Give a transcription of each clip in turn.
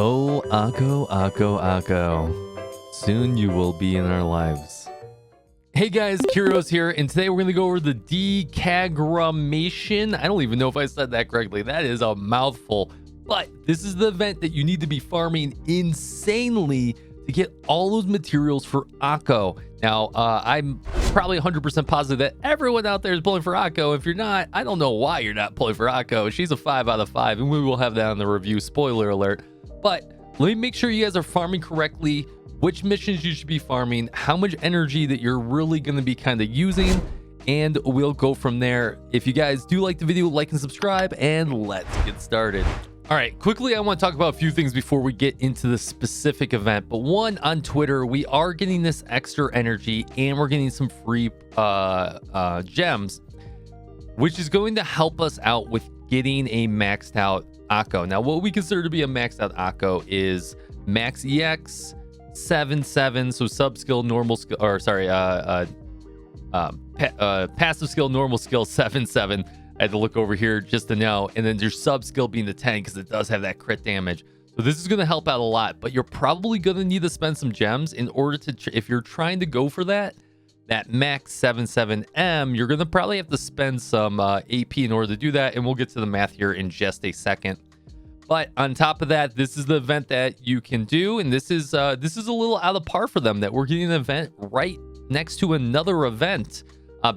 Oh, Akko, Akko, Akko. Soon you will be in our lives. Hey guys, Kyrios here, and today we're going to go over the Decagrammaton. I don't even know if I said that correctly. That is a mouthful. But this is the event that you need to be farming insanely to get all those materials for Akko. Now, I'm probably 100% positive that everyone out there is pulling for Akko. If you're not, I don't know why you're not pulling for Akko. She's a 5 out of 5, and we will have that on the review. Spoiler alert. But let me make sure you guys are farming correctly, which missions you should be farming, how much energy that you're really going to be kind of using, and we'll go from there. If you guys do like the video, like and subscribe, and let's get started. All right, quickly, I want to talk about a few things before we get into the specific event. But one, on Twitter, we are getting this extra energy, and we're getting some free gems, which is going to help us out with getting a maxed out Akko. Now, what we consider to be a maxed out Akko is max EX 7-7, so sub skill, normal skill, or sorry, passive skill, normal skill 7-7. I had to look over here just to know, and then your sub skill being the 10 because it does have that crit damage. So this is going to help out a lot, but you're probably going to need to spend some gems in order to, if you're trying to go for that max 7-7M, you're going to probably have to spend some AP in order to do that, and we'll get to the math here in just a second. But on top of that, this is the event that you can do, and this is a little out of par for them that we're getting an event right next to another event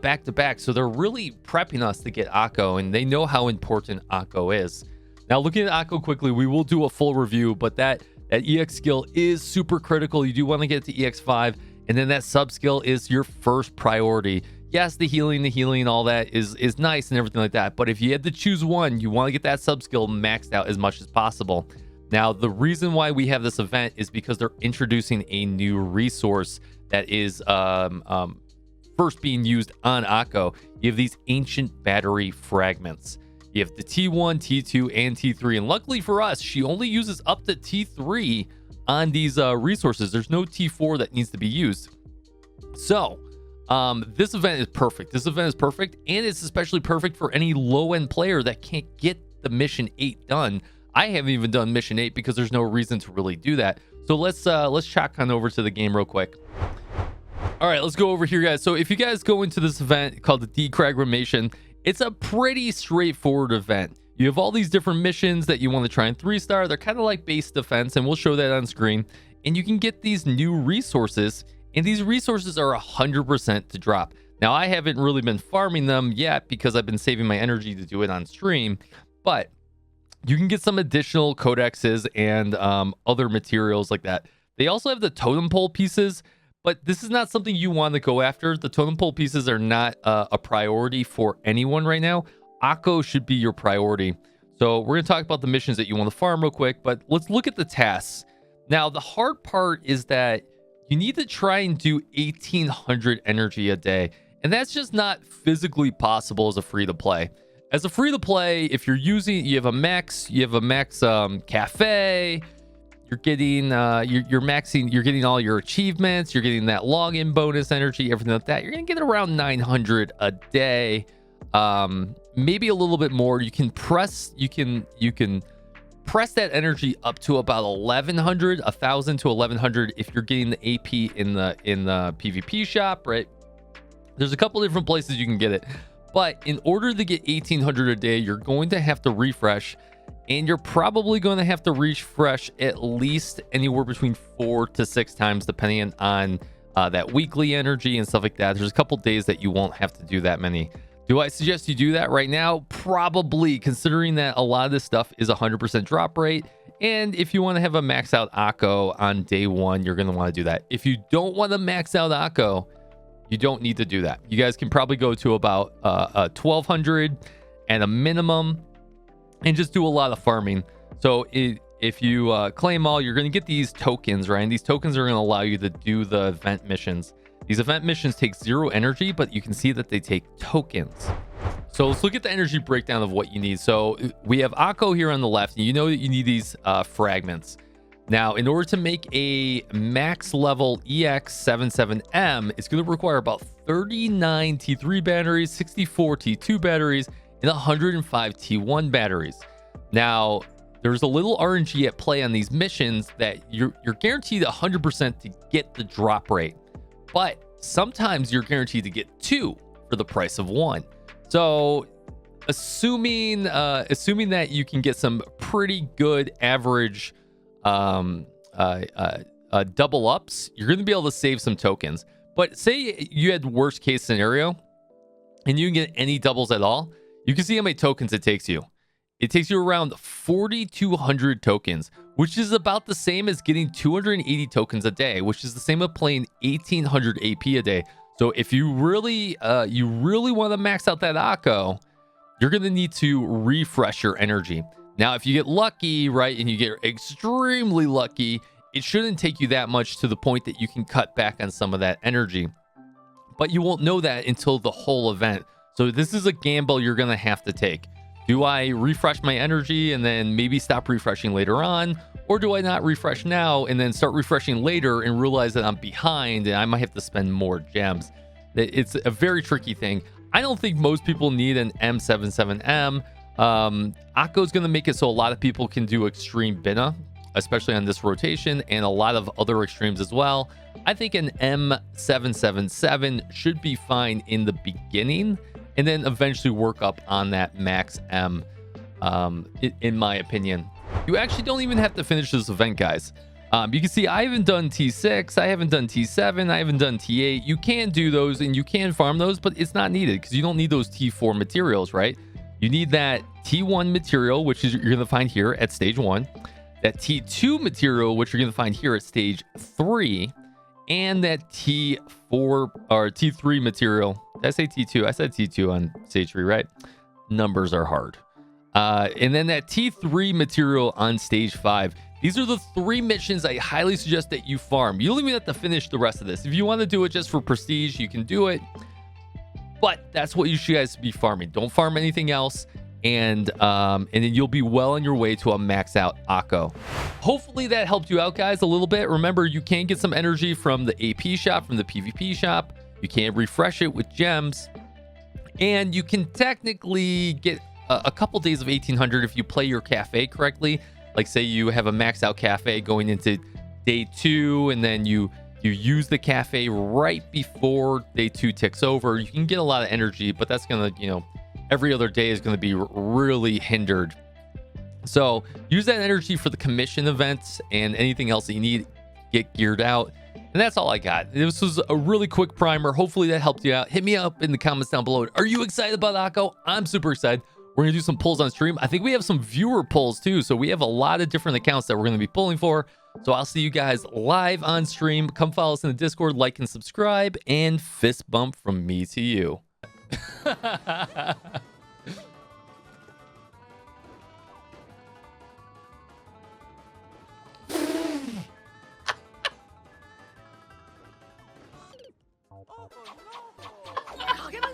back to back. So they're really prepping us to get Akko, and they know how important Akko is. Now, looking at Akko quickly, we will do a full review, but that EX skill is super critical. You do want to get to EX5, and then that sub skill is your first priority. Yes, the healing, all that is nice and everything like that. But if you had to choose one, you want to get that sub skill maxed out as much as possible. Now, the reason why we have this event is because they're introducing a new resource that is first being used on Akko. You have these ancient battery fragments. You have the T1, T2, and T3. And luckily for us, she only uses up to T3 on these resources. There's no T4 that needs to be used. So this event is perfect. This event is perfect, and it's especially perfect for any low-end player that can't get the mission 8 done. I haven't even done mission 8 because there's no reason to really do that. So let's chalk on over to the game real quick. All right, let's go over here, guys. So if you guys go into this event called the Decagrammaton, it's a pretty straightforward event. You have all these different missions that you want to try and 3-star. They're kind of like base defense, and we'll show that on screen. And you can get these new resources, and these resources are 100% to drop. Now, I haven't really been farming them yet because I've been saving my energy to do it on stream, but you can get some additional codexes and other materials like that. They also have the totem pole pieces, but this is not something you want to go after. The totem pole pieces are not a priority for anyone right now. Akko should be your priority. So we're going to talk about the missions that you want to farm real quick, but let's look at the tasks. Now, the hard part is that you need to try and do 1,800 energy a day, and that's just not physically possible as a free-to-play. As a free-to-play, if you're using, you have a max cafe, you're getting you're maxing, you're getting all your achievements, you're getting that login bonus energy, everything like that. You're gonna get around 900 a day, maybe a little bit more. You can press that energy up to about 1,100 to 1,100 if you're getting the AP in the PvP shop, right? There's a couple different places you can get it, but in order to get 1,800 a day, you're going to have to refresh. And you're probably going to have to refresh at least anywhere between 4 to 6 times, depending on that weekly energy and stuff like that. There's a couple days that you won't have to do that many. Do I suggest you do that right now? Probably, considering that a lot of this stuff is 100% drop rate. And if you want to have a max out Akko on day 1, you're going to want to do that. If you don't want to max out Akko, you don't need to do that. You guys can probably go to about 1,200 at a minimum, and just do a lot of farming. So if you claim all, you're going to get these tokens, right? And these tokens are going to allow you to do the event missions. These event missions take 0 energy, but you can see that they take tokens. So let's look at the energy breakdown of what you need. So we have Akko here on the left, and you know that you need these fragments. Now, in order to make a max level EX77M, it's going to require about 39 T3 batteries, 64 T2 batteries, and 105 T1 batteries. Now, there's a little RNG at play on these missions that you're guaranteed 100% to get the drop rate, but sometimes you're guaranteed to get 2 for the price of 1. So assuming that you can get some pretty good average double ups, you're going to be able to save some tokens. But say you had worst case scenario and you can get any doubles at all, you can see how many tokens it takes you. It takes you around 4,200 tokens, which is about the same as getting 280 tokens a day, which is the same as playing 1,800 AP a day. So if you really want to max out that Akko, you're going to need to refresh your energy. Now, if you get lucky, right, and you get extremely lucky, it shouldn't take you that much to the point that you can cut back on some of that energy. But you won't know that until the whole event. So this is a gamble you're going to have to take. Do I refresh my energy and then maybe stop refreshing later on? Or do I not refresh now and then start refreshing later and realize that I'm behind and I might have to spend more gems? It's a very tricky thing. I don't think most people need an M77M. Akko is going to make it so a lot of people can do extreme Bina, especially on this rotation, and a lot of other extremes as well. I think an M777 should be fine in the beginning, and then eventually work up on that max M, in my opinion. You actually don't even have to finish this event, guys. You can see I haven't done T6, I haven't done T7, I haven't done T8. You can do those and you can farm those, but it's not needed because you don't need those T4 materials, right? You need that T1 material, which is you're going to find here at stage 1, that T2 material, which you're going to find here at stage 3, and that T4 or T3 material. Did I say T2? I said T2 on stage 3, right? Numbers are hard. And then that T3 material on stage 5. These are the 3 missions I highly suggest that you farm. You don't even have to finish the rest of this. If you want to do it just for prestige, you can do it. But that's what you should guys be farming. Don't farm anything else. And then you'll be well on your way to a max out Akko. Hopefully that helped you out, guys, a little bit. Remember, you can get some energy from the AP shop, from the PvP shop. You can refresh it with gems, and you can technically get a couple days of 1,800 if you play your cafe correctly. Like, say you have a max out cafe going into day 2, and then you use the cafe right before day 2 ticks over. You can get a lot of energy, but that's gonna, every other day is going to be really hindered. So use that energy for the commission events and anything else that you need. Get geared out. And that's all I got. This was a really quick primer. Hopefully that helped you out. Hit me up in the comments down below. Are you excited about Akko? I'm super excited. We're going to do some pulls on stream. I think we have some viewer pulls too. So we have a lot of different accounts that we're going to be pulling for. So I'll see you guys live on stream. Come follow us in the Discord, like and subscribe, and fist bump from me to you.